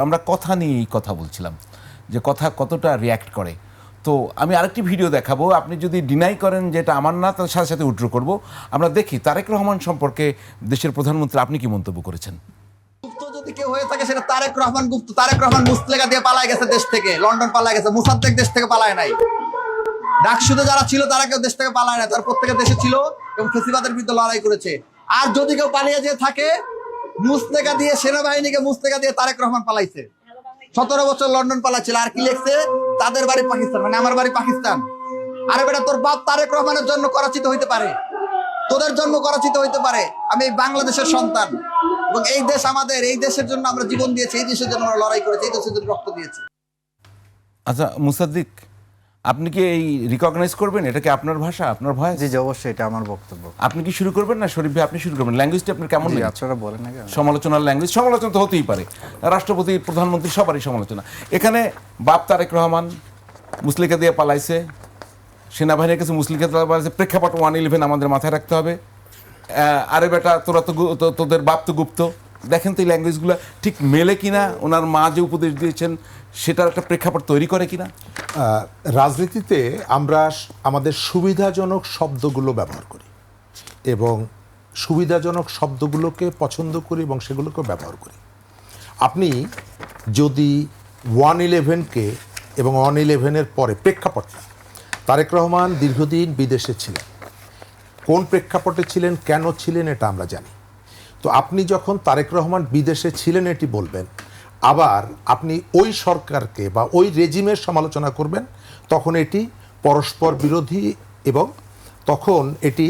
আমরা কথা নিয়েই কথা বলছিলাম যে কথা কতটা রিয়্যাক্ট করে। তো আমি আরেকটি ভিডিও দেখাবো, আপনি যদি ডিনাই করেন যে এটা আমার না, তার সাথে সাথে উইথড্র করব। আমরা দেখি তারেক রহমান সম্পর্কে দেশের প্রধানমন্ত্রী আপনি কি মন্তব্য করেছেন। গুপ্ত যদি কেউ হয়ে থাকে সেটা তারেক রহমান গুপ্ত। তারেক রহমান মুসলেখা দিয়ে পালায় গেছে দেশ থেকে, লন্ডন পালায় গেছে। মুসাদ্দেক দেশ থেকে পালায় নাই। ডাকসুতে যারা ছিল তারা কেউ দেশ থেকে পালায় না, তার প্রত্যেকে দেশে ছিল এবং ফেসিবাদের বিরুদ্ধে লড়াই করেছে। আর যদি কেউ পালিয়ে যেয়ে থাকে, মুসলেখা দিয়ে, সেনাবাহিনীকে মুসলেখা দিয়ে তারেক রহমান পালাইছে। 17 বছর লন্ডন পালাচ্ছিল। আর কি লিখছে? তাদের বাড়ি পাকিস্তান, মানে আমার বাড়ি পাকিস্তান। আরে বেটা, তোর বাপ তারেক রহমানের জন্ম করাচিতে হইতে পারে, তোদের জন্ম করাচিতে হইতে পারে। আমি বাংলাদেশের সন্তান এবং এই দেশ আমাদের। এই দেশের জন্য আমরা জীবন দিয়েছি, এই দেশের জন্য আমরা লড়াই করেছি, এই দেশের জন্য রক্ত দিয়েছি। আচ্ছা মুসাদ্দিক, আপনি কি এই রিকগনাইজ করবেন? এটা কি আপনার ভাষা, আপনার ভয়েস? জি অবশ্যই, এটা আমার বক্তব্য। আপনি কি শুরু করবেন না শরীফ ভাই আপনি শুরু করবেন? ল্যাঙ্গুয়েজটা আপনার কেমন লাগে? আপনারা বলেন না কেন? সমালোচনার ল্যাঙ্গুয়েজ, সমালোচনা তো হতেই পারে, রাষ্ট্রপতি প্রধানমন্ত্রী সবারই সমালোচনা। এখানে বাপ তারেক রহমান মুসলিকা দিয়ে পালাইছে, সেনাবাহিনীর কাছে মুসলিকা দিয়ে পালাইছে, প্রেক্ষাপট 111 আমাদের মাথায় রাখতে হবে। আরে বেটা তোরা তো তোদের বাপ তো গুপ্ত। দেখেন তো এই ল্যাঙ্গুয়েজগুলো ঠিক মেলে কিনা, ওনার মা যে উপদেশ দিয়েছেন সেটার একটা প্রেক্ষাপট তৈরি করে কিনা। রাজনীতিতে আমরা আমাদের সুবিধাজনক শব্দগুলো ব্যবহার করি এবং সুবিধাজনক শব্দগুলোকে পছন্দ করি এবং সেগুলোকে ব্যবহার করি। আপনি যদি 111কে এবং 111-এর পরে প্রেক্ষাপটটা, তারেক রহমান দীর্ঘদিন বিদেশে ছিলেন, কোন প্রেক্ষাপটে ছিলেন, কেন ছিলেন, এটা আমরা জানি। তো আপনি যখন তারেক রহমান বিদেশে ছিলেন এটি বলবেন, আবার আপনি ওই সরকারকে বা ওই রেজিমের সমালোচনা করবেন, তখন এটি পরস্পর বিরোধী এবং তখন এটি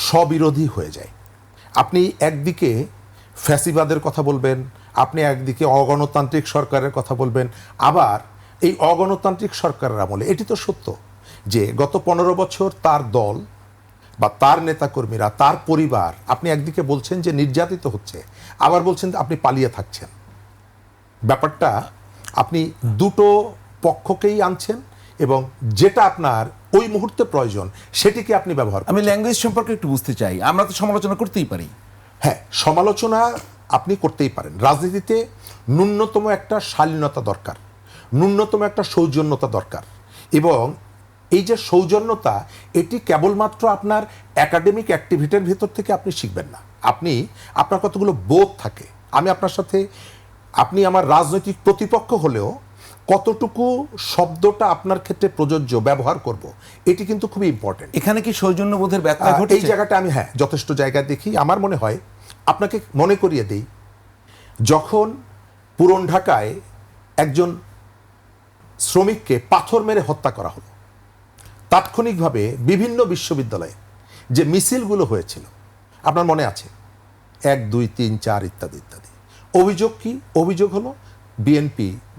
স্ববিরোধী হয়ে যায়। আপনি একদিকে ফ্যাসিবাদের কথা বলবেন, আপনি একদিকে অগণতান্ত্রিক সরকারের কথা বলবেন, আবার এই অগণতান্ত্রিক সরকারের আমলে এটি তো সত্য যে গত 15 বছর তার দল বা তার নেতাকর্মীরা, তার পরিবার, আপনি একদিকে বলছেন যে নির্যাতিত হচ্ছে, আবার বলছেন আপনি পালিয়ে থাকছেন। ব্যাপারটা আপনি দুটো পক্ষকেই আনছেন এবং যেটা আপনার ওই মুহূর্তে প্রয়োজন সেটিকে আপনি ব্যবহার করেন। আমি ল্যাঙ্গুয়েজ সম্পর্কে একটু বুঝতে চাই। আমরা তো সমালোচনা করতেই পারি। হ্যাঁ, সমালোচনা আপনি করতেই পারেন। রাজনীতিতে ন্যূনতম একটা শালীনতা দরকার, ন্যূনতম একটা সৌজন্যতা দরকার এবং এই যে সৌজন্যতা, এটি কেবলমাত্র আপনার একাডেমিক অ্যাক্টিভিটির ভেতর থেকে আপনি শিখবেন না। আপনার কতগুলো বোধ থাকে। আমি আপনার সাথে, আপনি আমার রাজনৈতিক প্রতিপক্ষ হলেও কতটুকু শব্দটা আপনার ক্ষেত্রে প্রযোজ্য ব্যবহার করব, এটি কিন্তু খুবই ইম্পর্টেন্ট। এখানে কি সৌজন্যবোধের ব্যত্যয় ঘটেছে? এই জায়গাটা আমি যথেষ্ট জায়গায় দেখি। আমার মনে হয়, আপনাকে মনে করিয়ে দেই, যখন পুরন ঢাকায় একজন শ্রমিককে পাথর মেরে হত্যা করা হলো, তাৎক্ষণিকভাবে বিভিন্ন বিশ্ববিদ্যালয়ে যে মিছিলগুলো হয়েছিল আপনার মনে আছে, 1, 2, 3, 4 ইত্যাদি ইত্যাদি। অভিযোগ কি? অভিযোগ হলো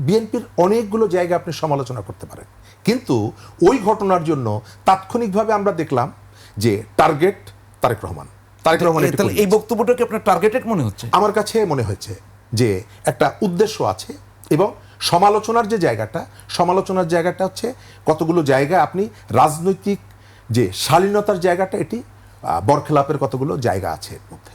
বিএনপির অনেকগুলো জায়গা আপনি সমালোচনা করতে পারেন, কিন্তু ওই ঘটনার জন্য তাৎক্ষণিকভাবে আমরা দেখলাম যে টার্গেট তারেক রহমান। এই বক্তব্যটাকে আপনার টার্গেটেড মনে হচ্ছে? আমার কাছে মনে হয়েছে যে একটা উদ্দেশ্য আছে এবং সমালোচনার জায়গাটা হচ্ছে কতগুলো জায়গা আপনি রাজনৈতিক যে শালীনতার জায়গাটা, এটি বরখেলাপের কতগুলো জায়গা আছে এর মধ্যে।